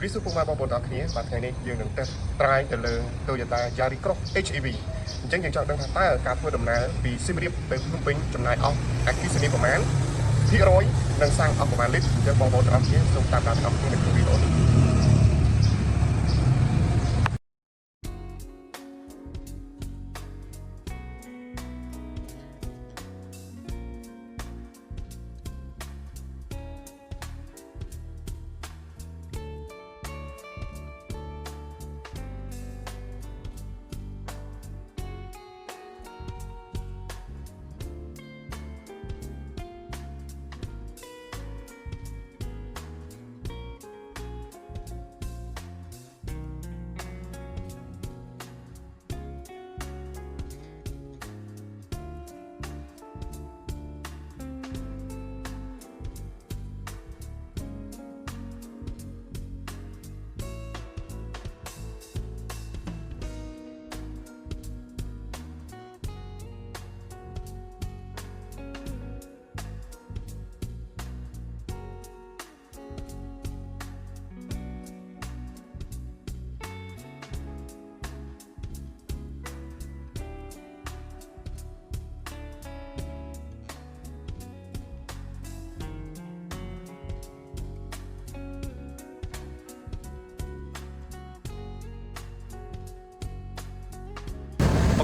ពីសួរពុកម៉ែបងប្អូនទាំងអស់គ្នាបាទថ្ងៃនេះយើងនឹងតេស្តត្រាយទៅលើ Toyota Yaris Cross HEV អញ្ចឹងយើងចង់ដឹងថាតើការធ្វើដំណើរពីសៀមរាបទៅភ្នំពេញចំណាយអស់អគ្គិសនីប្រមាណភាគរយនិងសាំងអស់ប្រមាណលីត្រអញ្ចឹងបងប្អូនទាំងអស់គ្នាសូមតាមដានតាមក្នុងវីដេអូនេះ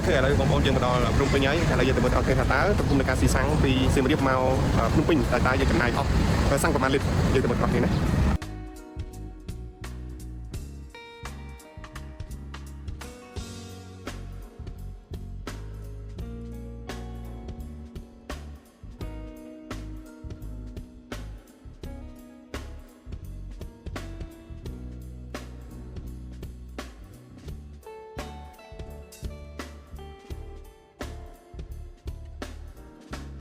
អូខេឥឡូវបងប្អូនយើងមកដល់ភ្នំពេញហើយឥឡូវយើងទៅមើលដល់គេថាតើទំហំនៃការស៊ីសាំងពីសៀមរាបមកភ្នំពេញតើយើងចំណាយអស់សាំងប្រមាណលីត្រយើងទៅមើលដល់គេណា